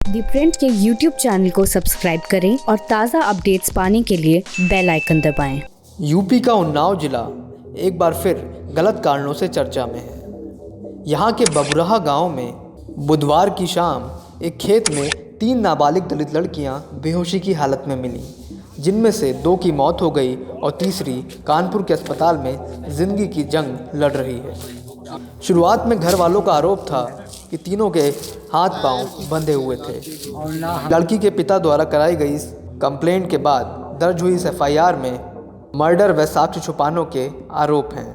दी print के YouTube channel को subscribe करें और ताज़ा अपडेट्स पाने के लिए बेल आइकन दबाएं। यूपी का उन्नाव जिला एक बार फिर गलत कारणों से चर्चा में है। यहाँ के बबुराहा गांव में बुधवार की शाम एक खेत में 3 नाबालिग दलित लड़कियाँ बेहोशी की हालत में मिलीं, जिनमें से 2 की मौत हो गई और तीसरी कानपुर के अस्पताल में ज़िंदगी की जंग लड़ रही है। शुरुआत में घर वालों का आरोप था कि तीनों के हाथ पांव बंधे हुए थे। लड़की के पिता द्वारा कराई गई इस कंप्लेंट के बाद दर्ज हुई इस एफआईआर में मर्डर व साक्ष्य छुपाने के आरोप हैं,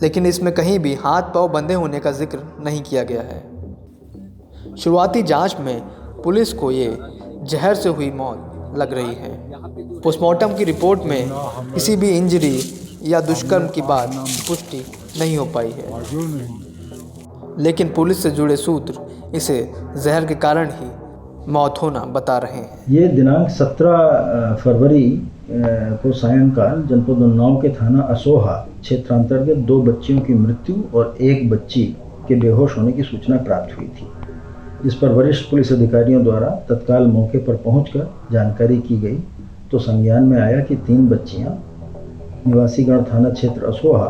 लेकिन इसमें कहीं भी हाथ पांव बंधे होने का जिक्र नहीं किया गया है। शुरुआती जांच में पुलिस को ये जहर से हुई मौत लग रही है। पोस्टमार्टम की रिपोर्ट में किसी भी इंजरी या दुष्कर्म की बात पुष्टि नहीं हो पाई है, लेकिन पुलिस से जुड़े सूत्र इसे जहर के कारण ही मौत होना बता रहे हैं। ये दिनांक 17 फरवरी को सायंकाल जनपद उन्नाव के थाना असोहा क्षेत्रांतर्गत 2 बच्चियों की मृत्यु और 1 बच्ची के बेहोश होने की सूचना प्राप्त हुई थी, जिस पर वरिष्ठ पुलिस अधिकारियों द्वारा तत्काल मौके पर पहुंचकर जानकारी की गई तो संज्ञान में आया कि 3 बच्चियां निवासीगढ़ थाना क्षेत्र असोहा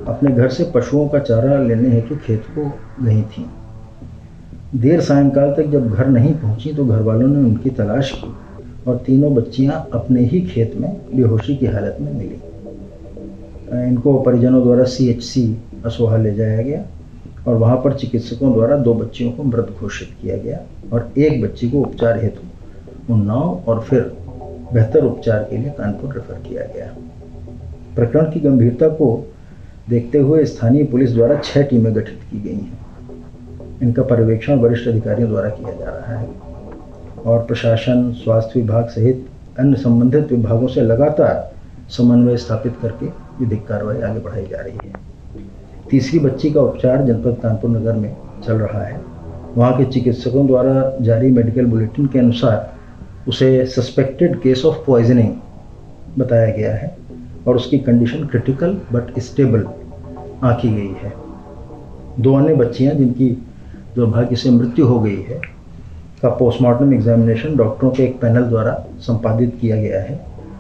अपने घर से पशुओं का चारा लेने हेतु खेत को गई थीं। देर सायंकाल तक जब घर नहीं पहुंची तो घर वालों ने उनकी तलाश की और तीनों बच्चियां अपने ही खेत में बेहोशी की हालत में मिली। इनको परिजनों द्वारा CHC असोहा ले जाया गया और वहां पर चिकित्सकों द्वारा 2 बच्चियों को मृत घोषित किया गया और 1 बच्ची को उपचार हेतु उन्नाव और फिर बेहतर उपचार के लिए कानपुर रेफर किया गया। प्रकरण की गंभीरता को देखते हुए स्थानीय पुलिस द्वारा 6 टीमें गठित की गई हैं। इनका पर्यवेक्षण वरिष्ठ अधिकारियों द्वारा किया जा रहा है और प्रशासन, स्वास्थ्य विभाग सहित अन्य संबंधित विभागों से लगातार समन्वय स्थापित करके विधिक कार्रवाई आगे बढ़ाई जा रही है। तीसरी बच्ची का उपचार जनपद कानपुर नगर में चल रहा है। वहाँ के चिकित्सकों द्वारा जारी मेडिकल बुलेटिन के अनुसार उसे सस्पेक्टेड केस ऑफ पॉइजनिंग बताया गया है और उसकी कंडीशन क्रिटिकल बट स्टेबल आंकी गई है। 2 अन्य बच्चियां जिनकी दुर्भाग्य से मृत्यु हो गई है का पोस्टमार्टम एग्जामिनेशन डॉक्टरों के एक पैनल द्वारा संपादित किया गया है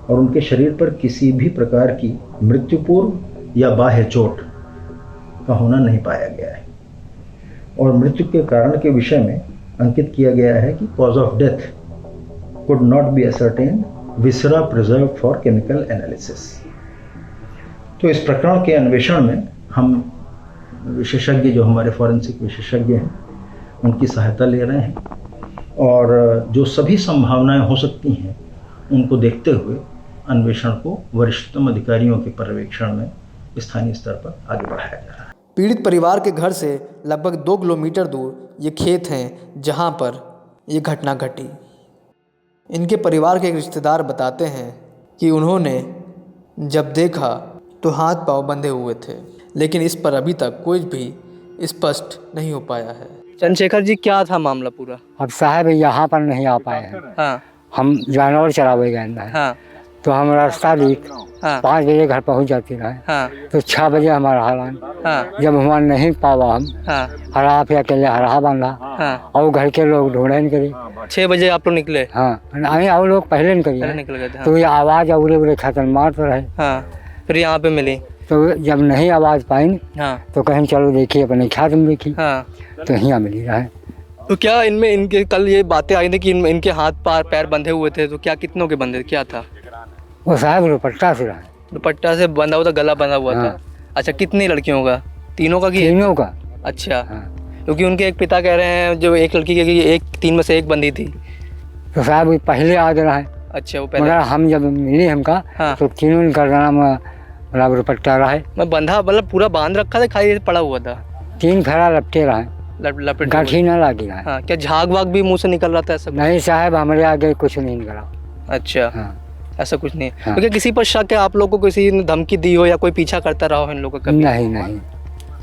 और उनके शरीर पर किसी भी प्रकार की मृत्यु पूर्व या बाह्य चोट का होना नहीं पाया गया है और मृत्यु के कारण के विषय में अंकित किया गया है कि cause of death could not be ascertain, viscera preserve for chemical analysis. तो इस प्रकरण के अन्वेषण में हम विशेषज्ञ जो हमारे फॉरेंसिक विशेषज्ञ हैं उनकी सहायता ले रहे हैं और जो सभी संभावनाएं हो सकती हैं उनको देखते हुए अन्वेषण को वरिष्ठतम अधिकारियों के पर्यवेक्षण में स्थानीय स्तर पर आगे बढ़ाया जा रहा है। पीड़ित परिवार के घर से लगभग 2 किलोमीटर दूर ये खेत हैं जहां पर ये घटना घटी। इनके परिवार के एक रिश्तेदार बताते हैं कि उन्होंने जब देखा तो हाथ पांव बंधे हुए थे, लेकिन इस पर अभी तक कोई भी स्पष्ट नहीं हो पाया है। चंद्रशेखर जी, क्या था मामला पूरा? अब साहब यहाँ पर नहीं आ पाए हैं। हाँ। हम जानवर चरावे गए हैं। हाँ। तो हम रास्ता भी 5 बजे घर पहुँच जाते रहे। हाँ। तो 6 बजे हमारा हालान। हाँ। जब हमारा नहीं पावा हम हरा पे अकेले हरा बांधा। हाँ। और घर के लोग ढूंढे नहीं करे। 6 बजे आप लोग निकले? हाँ, नहीं और लोग पहले निकल गए। हाँ। तो ये आवाज़ उड़े उड़े खतन मारते रहे। हाँ। फिर यहाँ पे मिली तो जब नहीं आवाज़ पाई तो कहीं चलो देखिए अपने खेत में देखी। हाँ। तो यहाँ मिली रहे। तो क्या इनमें इनके कल ये बातें आई थी कि इनके हाथ पैर बंधे हुए थे, तो क्या कितनों के बंधे, क्या था? वो साहब दुपट्टा से रहा। दुपट्टा से बंधा हुआ था, गला बंधा हुआ था। अच्छा, कितनी लड़कियों का? तीनों का? तीनों का। अच्छा। क्योंकि उनके एक पिता कह रहे हैं जो एक लड़की की 3 में से 1 बंधी थी। तो साहब पहले आ रहा है। अच्छा, वो पहले। मगर हम जब मिली हमका तो तीनों का नाम बराबर दुपट्टा रहा है। मैं बंधा मतलब पूरा बांध रखा था, खाली पड़ा हुआ था? 3 खड़ा लपटे रहा है, लपेट गाठी न लगी रहा है। हाँ। क्या झाग वाग भी मुंह से निकल रहा था ऐसा? नहीं साहब, हमारे आगे कुछ नहीं निकला। अच्छा। ऐसा कुछ नहीं? तो क्या किसी पर शक है आप लोगों को, किसी ने धमकी दी हो या कोई पीछा करता रहा हो इन लोगों का? नहीं,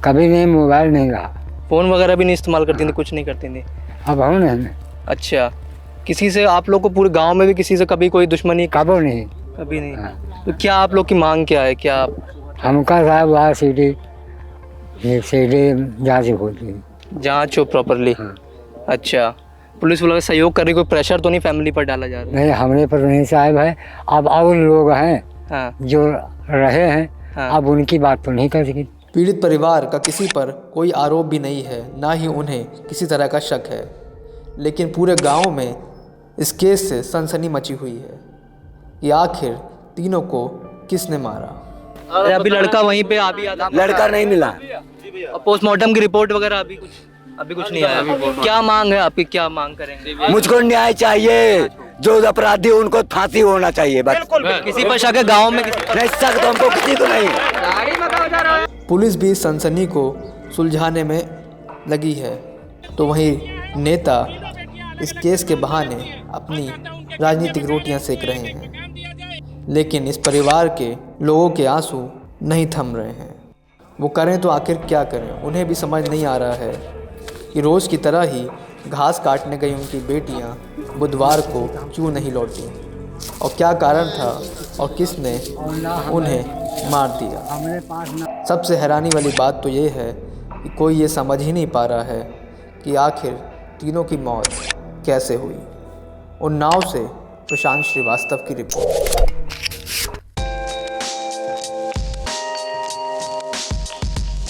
कभी नहीं। मोबाइल नहीं रहा, फ़ोन वगैरह भी नहीं इस्तेमाल करती थी? कुछ नहीं करती थी? अब हम नहीं। अच्छा। किसी से आप लोग को पूरे गांव में भी किसी से कभी कोई दुश्मनी? कभी नहीं। कभी नहीं। तो क्या आप लोग की मांग क्या है? क्या हमका साहब वहाँ सीढ़ी जाँच होती है, जाँच हो प्रॉपरली? अच्छा। पुलिस वालों का सहयोग कर रही, कोई प्रेशर तो नहीं फैमिली पर डाला जा रहा नहीं हमरे पर नहीं साहब है। अब और लोग हैं है? हाँ जो रहे हैं, हाँ। अब उनकी बात तो नहीं कर सकी। पीड़ित परिवार का किसी पर कोई आरोप भी नहीं है, ना ही उन्हें किसी तरह का शक है, लेकिन पूरे गांव में इस केस से सनसनी मची हुई है कि आखिर तीनों को किसने मारा। अरे अभी लड़का वहीं पे अभी लड़का नहीं मिला। पोस्टमार्टम की रिपोर्ट वगैरह अभी कुछ नहीं आया। क्या मांग है आपकी, क्या मांग करेंगे? मुझको न्याय चाहिए, जो अपराधी हैं, उनको फांसी होना चाहिए बस। किसी पर शक है गाँव में? किसी नहीं शक तो हमको किसी को नहीं। पुलिस भी इस सनसनी को सुलझाने में लगी है, तो वहीं नेता इस केस के बहाने अपनी राजनीतिक रोटियां सेक रहे हैं, लेकिन इस परिवार के लोगों के आंसू नहीं थम रहे हैं। वो करें तो आखिर क्या करें, उन्हें भी समझ नहीं आ रहा है कि रोज़ की तरह ही घास काटने गई उनकी बेटियां बुधवार को क्यों नहीं लौटी, और क्या कारण था और किसने उन्हें मार दिया। सबसे हैरानी वाली बात तो ये है कि कोई ये समझ ही नहीं पा रहा है कि आखिर तीनों की मौत कैसे हुई। उन्नाव से प्रशांत श्रीवास्तव की रिपोर्ट।